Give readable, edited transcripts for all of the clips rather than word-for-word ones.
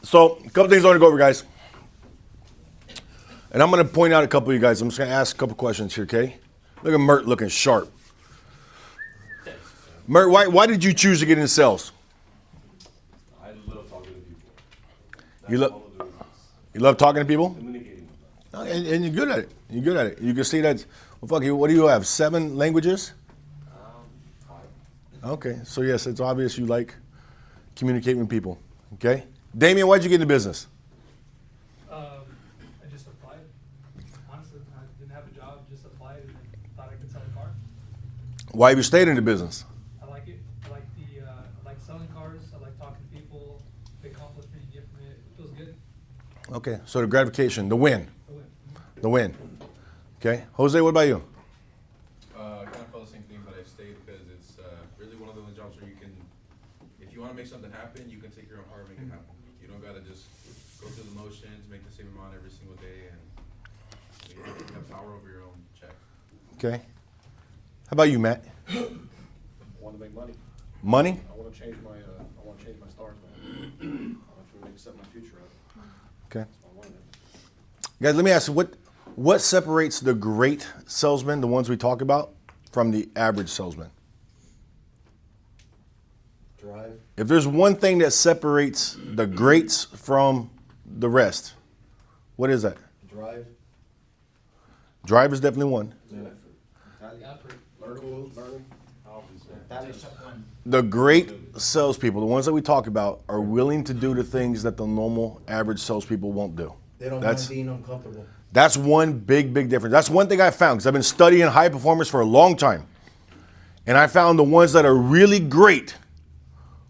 So, a couple things I want to go over, guys. And I'm going to point out a couple of you guys. I'm just going to ask a couple questions here, okay? Look at Mert looking sharp. Mert, why did you choose to get into sales? I love talking to people. You love talking to people? Communicating with them. And you're good at it. You're good at it. You can see that. Well, fuck you. What do you have? 7 languages? 5. Okay. So, yes, it's obvious you like communicating with people. Okay? Damien, why'd you get into business? I just applied. Honestly, I didn't have a job, just applied and thought I could sell a car. Why have you stayed in the business? I like it. I like selling cars. I like talking to people. The accomplishment you get from it. It feels good. Okay. So the gratification, the win. The win. The win. Okay. Jose, what about you? I kind of felt the same thing, but I stayed because it's really one of those jobs where you can, if you want to make something happen, you can take your own heart and make it happen. You don't got to just go through the motions, make the same amount every single day, and you have power over your own check. Okay. How about you, Matt? I want to make money. Money? I want to change my stars, man. I want to set my future up. Okay. I want it. Guys, let me ask you, what separates the great salesmen, the ones we talk about, from the average salesman? Drive. If there's one thing that separates the greats from the rest, what is that? Drive. Drive is definitely one. Learning. The great salespeople, the ones that we talk about, are willing to do the things that the normal average salespeople won't do. They don't mind being uncomfortable. That's one big difference. That's one thing I found, because I've been studying high performers for a long time. And I found the ones that are really great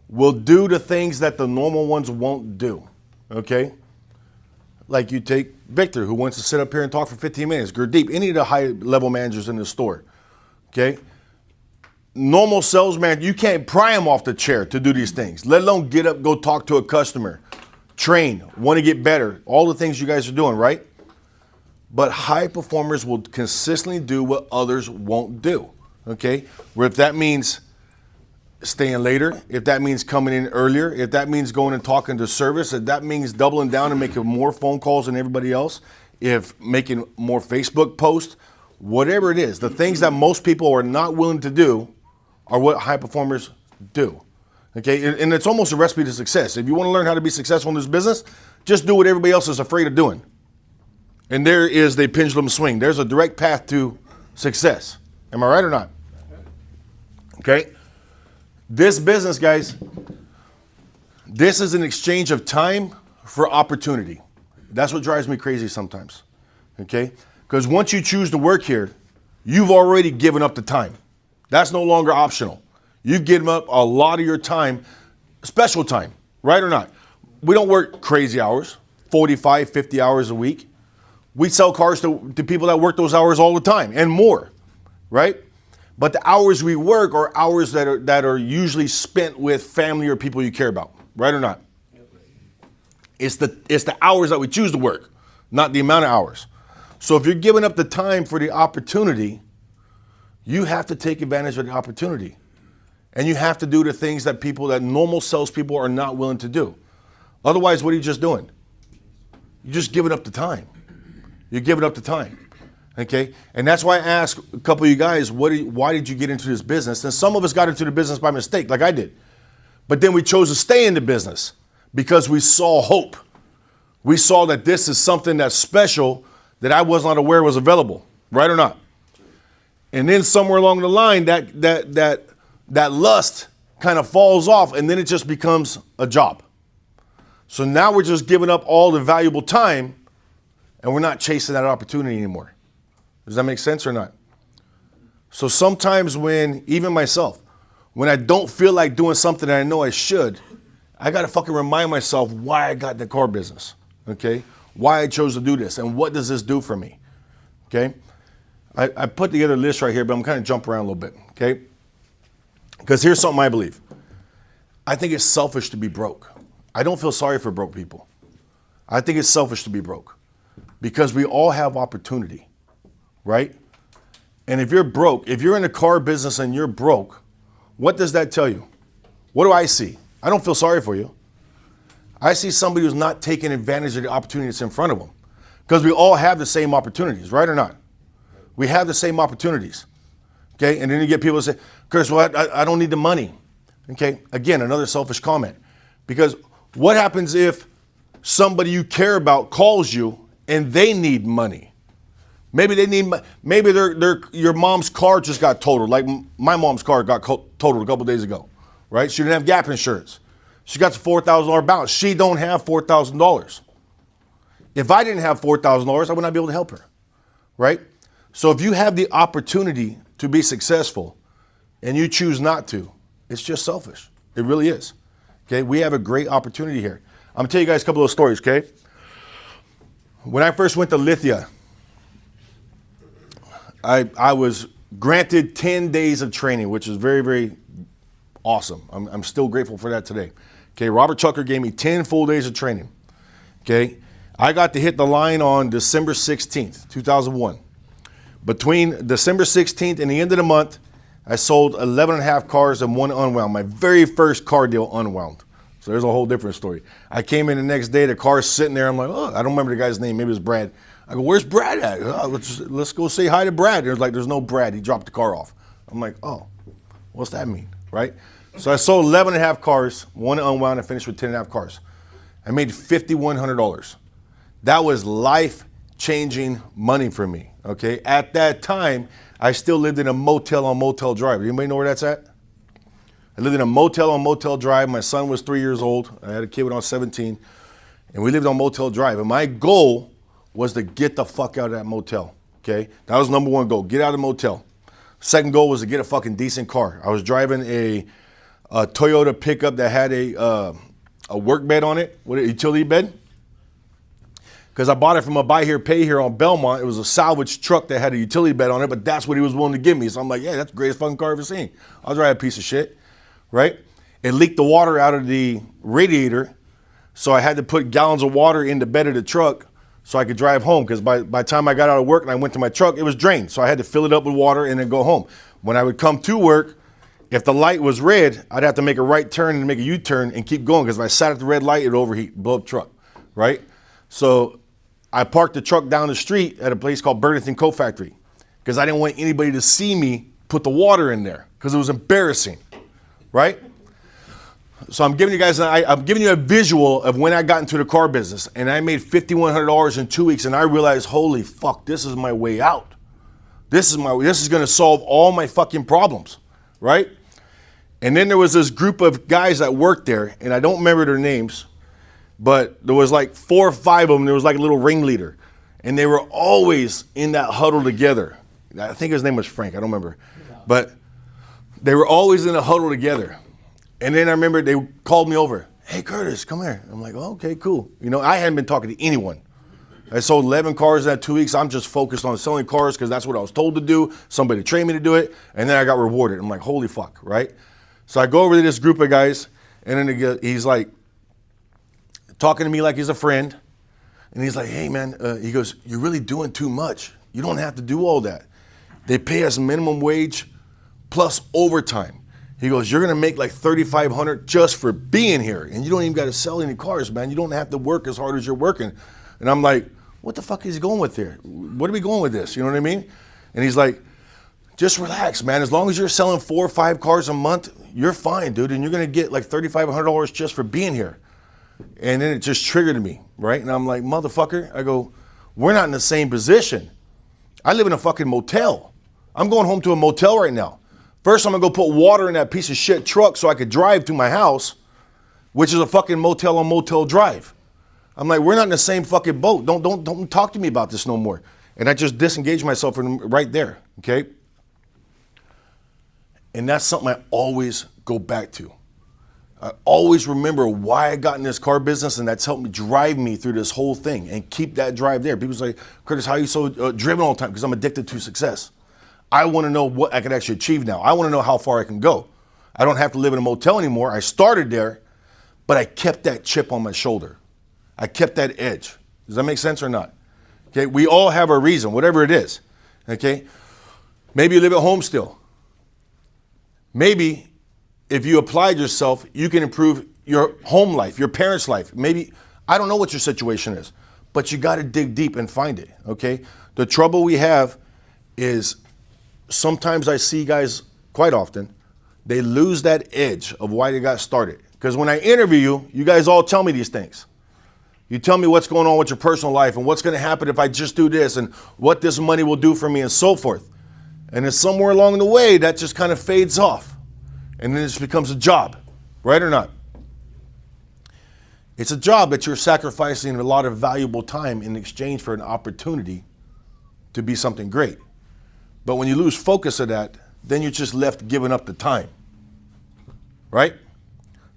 will do the things that the normal ones won't do, okay? Like you take Victor, who wants to sit up here and talk for 15 minutes, Gurdeep, any of the high-level managers in the store, okay? Normal salesman, you can't pry him off the chair to do these things, let alone get up, go talk to a customer, train, want to get better, all the things you guys are doing, right? But high performers will consistently do what others won't do, okay? Where if that means staying later, if that means coming in earlier, if that means going and talking to service, if that means doubling down and making more phone calls than everybody else, if making more Facebook posts, whatever it is, the things that most people are not willing to do are what high performers do. Okay, and it's almost a recipe to success. If you want to learn how to be successful in this business, just do what everybody else is afraid of doing. And there is the pendulum swing. There's a direct path to success. Am I right or not? Okay. This business, guys, this is an exchange of time for opportunity. That's what drives me crazy sometimes. Okay? Because once you choose to work here, you've already given up the time. That's no longer optional. You've given up a lot of your time, special time, right or not? We don't work crazy hours, 45, 50 hours a week. We sell cars to people that work those hours all the time and more, right? But the hours we work are hours that are usually spent with family or people you care about, right or not? It's the hours that we choose to work, not the amount of hours. So if you're giving up the time for the opportunity, you have to take advantage of the opportunity. And you have to do the things that normal salespeople are not willing to do. Otherwise, what are you just doing? You're just giving up the time. You're giving up the time. Okay? And that's why I asked a couple of you guys, why did you get into this business? And some of us got into the business by mistake, like I did. But then we chose to stay in the business because we saw hope. We saw that this is something that's special that I was not aware was available, right or not? And then somewhere along the line, that lust kind of falls off, and then it just becomes a job. So now we're just giving up all the valuable time, and we're not chasing that opportunity anymore. Does that make sense or not? So sometimes even myself, when I don't feel like doing something that I know I should, I got to fucking remind myself why I got the car business, okay? Why I chose to do this, and what does this do for me, okay? I put together a list right here, but I'm kind of jumping around a little bit, okay? Because here's something I believe. I think it's selfish to be broke. I don't feel sorry for broke people. I think it's selfish to be broke because we all have opportunity, right? And if you're broke, if you're in the car business and you're broke, what does that tell you? What do I see? I don't feel sorry for you. I see somebody who's not taking advantage of the opportunity that's in front of them. Because we all have the same opportunities, right or not? We have the same opportunities. Okay, and then you get people that say, Curtis, well, I don't need the money. Okay, again, another selfish comment. Because what happens if somebody you care about calls you and they need money? Maybe they need, maybe your mom's car just got totaled. Like my mom's car got totaled a couple days ago, right? She didn't have gap insurance. She got the $4,000 balance. She don't have $4,000. If I didn't have $4,000, I would not be able to help her, right? So if you have the opportunity to be successful and you choose not to, it's just selfish. It really is. Okay, we have a great opportunity here. I'm gonna tell you guys a couple of stories, okay? When I first went to Lithia, I was granted 10 days of training, which is very, very awesome. I'm still grateful for that today. Okay, Robert Chucker gave me 10 full days of training. Okay, I got to hit the line on December 16th, 2001. Between December 16th and the end of the month, I sold 11 and a half cars and one unwound. My very first car deal unwound. So there's a whole different story. I came in the next day, the car's sitting there. I'm like, oh, I don't remember the guy's name. Maybe it was Brad. I go, where's Brad at? Oh, let's go say hi to Brad. There's like, there's no Brad. He dropped the car off. I'm like, oh, what's that mean, right? So I sold 11 and a half cars, one unwound, and finished with 10 and a half cars. I made $5,100. That was life-changing money for me, okay? At that time, I still lived in a motel on Motel Drive. Anybody know where that's at? I lived in a motel on Motel Drive. My son was 3 years old. I had a kid when I was 17. And we lived on Motel Drive. And my goal was to get the fuck out of that motel, okay? That was number one goal, get out of the motel. Second goal was to get a fucking decent car. I was driving a Toyota pickup that had a work bed on it, a utility bed. Because I bought it from a buy here, pay here on Belmont. It was a salvage truck that had a utility bed on it, but that's what he was willing to give me. So I'm like, yeah, that's the greatest fucking car I've ever seen. I'll drive a piece of shit, right? It leaked the water out of the radiator, so I had to put gallons of water in the bed of the truck so I could drive home, because by the time I got out of work and I went to my truck, it was drained. So I had to fill it up with water and then go home. When I would come to work, if the light was red, I'd have to make a right turn and make a U-turn and keep going, because if I sat at the red light, it would overheat, blow up truck, right? So I parked the truck down the street at a place called Burlington Coat Factory, because I didn't want anybody to see me put the water in there, because it was embarrassing, right? So I'm giving you guys, I'm giving you a visual of when I got into the car business, and I made $5,100 in 2 weeks, and I realized, holy fuck, this is my way out. This is going to solve all my fucking problems, right? And then there was this group of guys that worked there, and I don't remember their names, but there was like 4 or 5 of them. There was like a little ringleader, and they were always in that huddle together. I think his name was Frank. I don't remember, but they were always in a huddle together. And then I remember they called me over. Hey, Curtis, come here. I'm like, oh, okay, cool. You know, I hadn't been talking to anyone. I sold 11 cars in that 2 weeks. I'm just focused on selling cars because that's what I was told to do. Somebody trained me to do it, and then I got rewarded. I'm like, holy fuck, right? So I go over to this group of guys, and then he's like talking to me like he's a friend. And he's like, hey, man, he goes, you're really doing too much. You don't have to do all that. They pay us minimum wage plus overtime. He goes, you're going to make like $3,500 just for being here. And you don't even got to sell any cars, man. You don't have to work as hard as you're working. And I'm like, what the fuck is he going with here? What are we going with this? You know what I mean? And he's like, just relax, man. As long as you're selling 4 or 5 cars a month, you're fine, dude. And you're going to get like $3,500 just for being here. And then it just triggered me, right? And I'm like, motherfucker. I go, we're not in the same position. I live in a fucking motel. I'm going home to a motel right now. First, I'm gonna go put water in that piece of shit truck so I could drive to my house, which is a fucking motel on Motel Drive. I'm like, we're not in the same fucking boat. Don't talk to me about this no more. And I just disengaged myself from right there, okay? And that's something I always go back to. I always remember why I got in this car business, and that's helped me drive me through this whole thing and keep that drive there. People say, Curtis, how are you so driven all the time? Because I'm addicted to success. I want to know what I can actually achieve now. I want to know how far I can go. I don't have to live in a motel anymore. I started there, but I kept that chip on my shoulder. I kept that edge. Does that make sense or not? Okay, we all have a reason, whatever it is. Okay, maybe you live at home still. Maybe if you applied yourself, you can improve your home life, your parents' life. Maybe, I don't know what your situation is, but you got to dig deep and find it, okay? The trouble we have is sometimes I see guys, quite often, they lose that edge of why they got started. Because when I interview you, you guys all tell me these things. You tell me what's going on with your personal life and what's going to happen if I just do this and what this money will do for me and so forth. And then somewhere along the way, that just kind of fades off. And then it just becomes a job, right or not? It's a job that you're sacrificing a lot of valuable time in exchange for an opportunity to be something great. But when you lose focus of that, then you're just left giving up the time, right?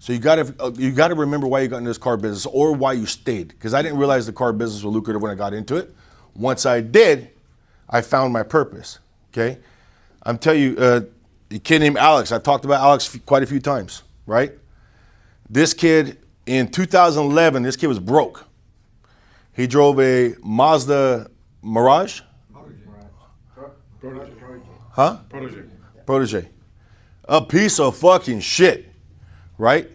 So you gotta remember why you got into this car business or why you stayed. Because I didn't realize the car business was lucrative when I got into it. Once I did, I found my purpose, okay? I'm telling you, a kid named Alex, I've talked about Alex quite a few times, right? This kid, in 2011, this kid was broke. He drove a Mazda Mirage? Huh? Protege. A piece of fucking shit. Right?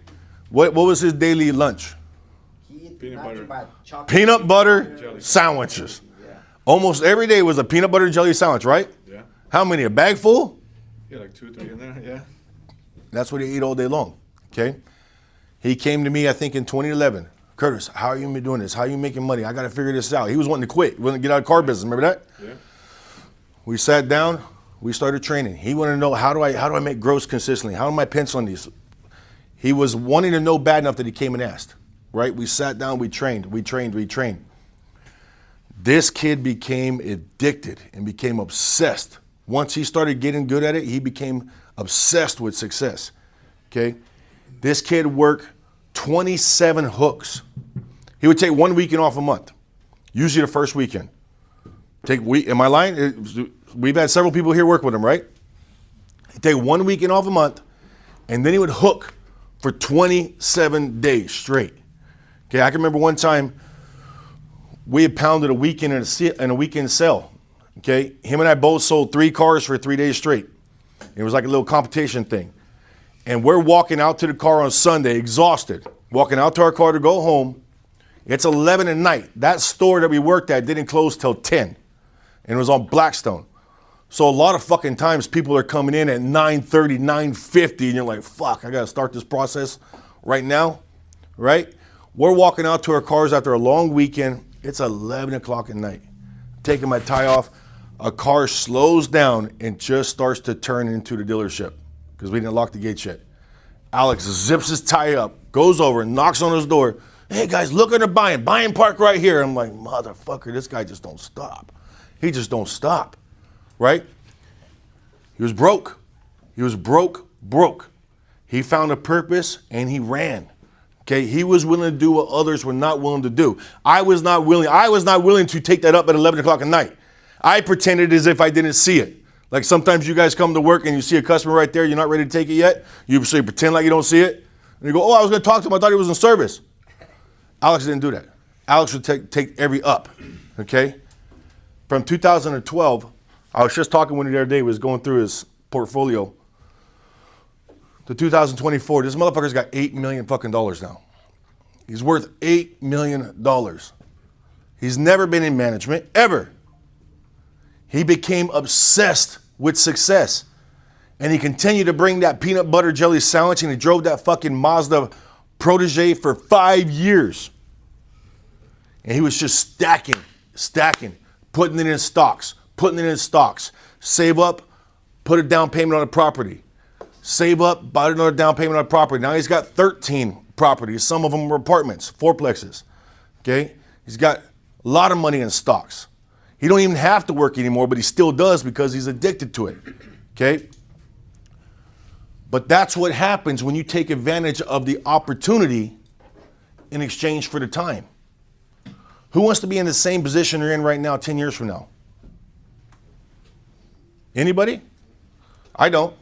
What was his daily lunch? Peanut butter sandwiches. Yeah. Almost every day was a peanut butter and jelly sandwich, right? Yeah. How many? A bag full? Yeah, like 2 or 3 in there. Yeah. That's what he ate all day long. Okay? He came to me, I think, in 2011. Curtis, how are you doing this? How are you making money? I got to figure this out. He was wanting to quit. He wanted to get out of car business. Remember that? Yeah. We sat down. We started training. He wanted to know, how do I make gross consistently? How am I penciling these? He was wanting to know bad enough that he came and asked, right? We sat down, we trained. This kid became addicted and became obsessed. Once he started getting good at it, he became obsessed with success, okay? This kid worked 27 hooks. He would take 1 weekend off a month, usually the first weekend. Am I lying? We've had several people here work with him, right? He'd take 1 weekend off a month, and then he would hook for 27 days straight. Okay, I can remember one time we had pounded a weekend in a weekend sale. Okay, him and I both sold 3 cars for 3 days straight. It was like a little competition thing. And we're walking out to the car on Sunday, exhausted, walking out to our car to go home. It's 11 at night. That store that we worked at didn't close till 10, and it was on Blackstone. So a lot of fucking times people are coming in at 9:30, 9:50, and you're like, fuck, I gotta start this process right now, right? We're walking out to our cars after a long weekend. It's 11 o'clock at night. Taking my tie off, a car slows down and just starts to turn into the dealership because we didn't lock the gates yet. Alex zips his tie up, goes over and knocks on his door. Hey guys, look at the buying park right here. I'm like, motherfucker, this guy just don't stop. He just don't stop. Right? He was broke. He was broke. He found a purpose and he ran. Okay, he was willing to do what others were not willing to do. I was not willing to take that up at 11 o'clock at night. I pretended as if I didn't see it. Like sometimes you guys come to work and you see a customer right there, you're not ready to take it yet. You pretend like you don't see it. And you go, oh, I was going to talk to him. I thought he was in service. Alex didn't do that. Alex would take every up. Okay? From 2012, I was just talking with him the other day, he was going through his portfolio. To 2024, this motherfucker's got $8 million fucking dollars now. He's worth $8 million. He's never been in management, ever. He became obsessed with success. And he continued to bring that peanut butter jelly sandwich, and he drove that fucking Mazda Protege for 5 years. And he was just stacking, putting it in stocks. Save up, put a down payment on a property. Save up, buy another down payment on a property. Now he's got 13 properties. Some of them are apartments, fourplexes. Okay? He's got a lot of money in stocks. He don't even have to work anymore, but he still does because he's addicted to it. Okay? But that's what happens when you take advantage of the opportunity in exchange for the time. Who wants to be in the same position you're in right now 10 years from now? Anybody? I don't.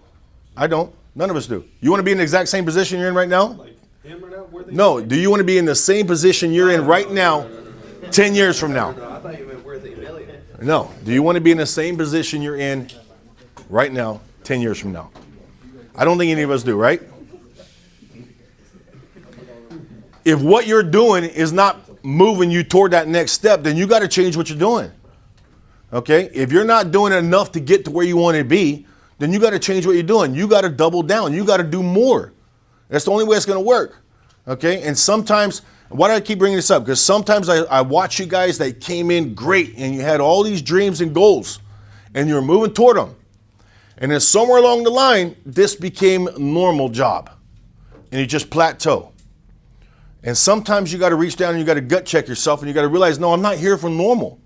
None of us do. You want to be in the exact same position you're in right now? Like him right now? Where they No. Do you want to be in the same position you're in right now 10 years from now? I thought you meant worth $8 million. No. Do you want to be in the same position you're in right now 10 years from now? I don't think any of us do, right? If what you're doing is not moving you toward that next step, then you got to change what you're doing. Okay? If you're not doing enough to get to where you want to be, then you got to change what you're doing. You got to double down. You got to do more. That's the only way it's going to work. Okay? And sometimes, why do I keep bringing this up? Because sometimes I watch you guys that came in great and you had all these dreams and goals and you were moving toward them. And then somewhere along the line, this became a normal job and you just plateau. And sometimes you got to reach down and you got to gut check yourself and you got to realize, no, I'm not here for normal.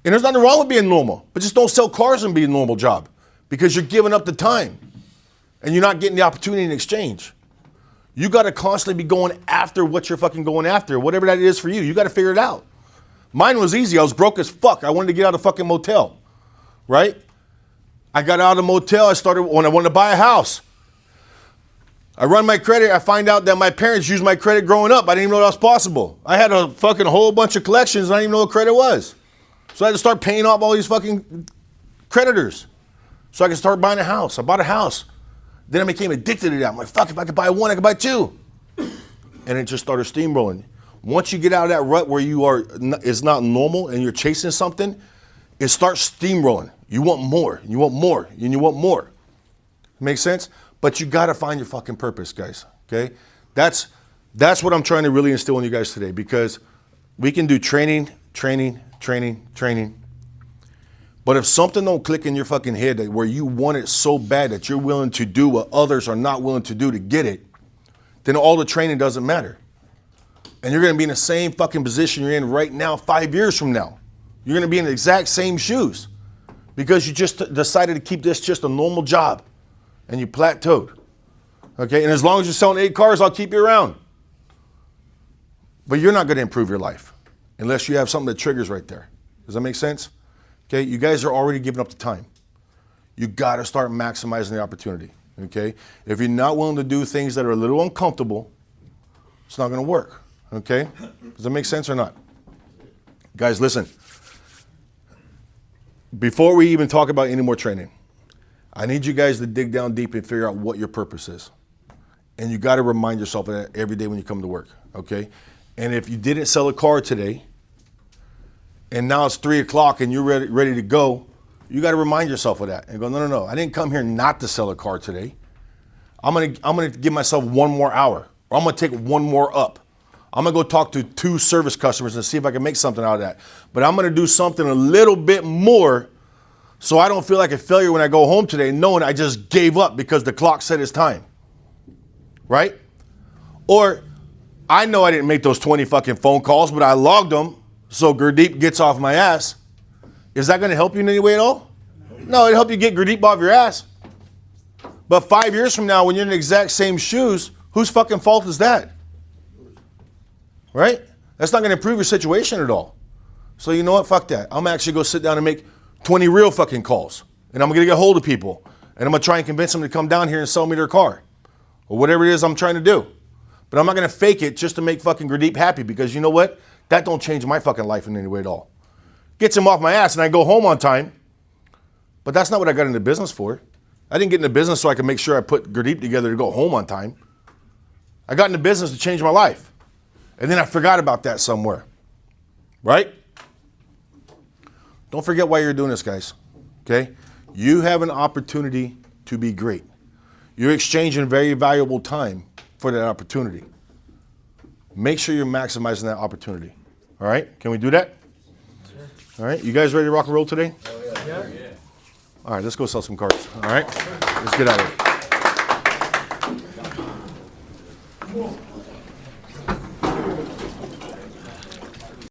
And there's nothing wrong with being normal, but just don't sell cars and be a normal job because you're giving up the time and you're not getting the opportunity in exchange. You got to constantly be going after what you're fucking going after, whatever that is for you. You got to figure it out. Mine was easy. I was broke as fuck. I wanted to get out of the fucking motel, right? I got out of the motel. I started when I wanted to buy a house. I run my credit. I find out that my parents used my credit growing up. I didn't even know that was possible. I had a fucking whole bunch of collections and I didn't even know what credit was. So I had to start paying off all these fucking creditors so I could start buying a house. I bought a house. Then I became addicted to that. I'm like, fuck, if I could buy one, I could buy two. And it just started steamrolling. Once you get out of that rut where you are, it's not normal and you're chasing something, it starts steamrolling. You want more, and you want more, and you want more. Make sense? But you got to find your fucking purpose, guys, okay? That's what I'm trying to really instill in you guys today because we can do training. But if something don't click in your fucking head that where you want it so bad that you're willing to do what others are not willing to do to get it, then all the training doesn't matter. And you're going to be in the same fucking position you're in right now 5 years from now. You're going to be in the exact same shoes because you just decided to keep this just a normal job. And you plateaued, okay? And as long as you're selling 8 cars, I'll keep you around. But you're not going to improve your life unless you have something that triggers right there. Does that make sense? Okay, you guys are already giving up the time. You got to start maximizing the opportunity, okay? If you're not willing to do things that are a little uncomfortable, it's not going to work, okay? Does that make sense or not? Guys, listen. Before we even talk about any more training, I need you guys to dig down deep and figure out what your purpose is. And you got to remind yourself of that every day when you come to work, okay? And if you didn't sell a car today, and now it's 3 o'clock and you're ready to go, you got to remind yourself of that and go, no, I didn't come here not to sell a car today. I'm gonna give myself 1 more hour, or I'm gonna take 1 more up. I'm gonna go talk to 2 service customers and see if I can make something out of that. But I'm gonna do something a little bit more so I don't feel like a failure when I go home today knowing I just gave up because the clock said it's time, right? Or I know I didn't make those 20 fucking phone calls, but I logged them so Gurdeep gets off my ass. Is that gonna help you in any way at all? No, it'll help you get Gurdeep off your ass. But 5 years from now, when you're in the exact same shoes, whose fucking fault is that? Right? That's not gonna improve your situation at all. So you know what, fuck that. I'm actually gonna sit down and make 20 real fucking calls. And I'm gonna get a hold of people. And I'm gonna try and convince them to come down here and sell me their car. Or whatever it is I'm trying to do. But I'm not gonna fake it just to make fucking Gurdeep happy because you know what? That don't change my fucking life in any way at all. Gets him off my ass and I go home on time. But that's not what I got into business for. I didn't get into business so I could make sure I put Gurdeep together to go home on time. I got into business to change my life. And then I forgot about that somewhere. Right? Don't forget why you're doing this, guys. Okay? You have an opportunity to be great. You're exchanging very valuable time for that opportunity. Make sure you're maximizing that opportunity. All right? Can we do that? Sure. All right? You guys ready to rock and roll today? Yeah. All right, let's go sell some cars. All right? Let's get out of here.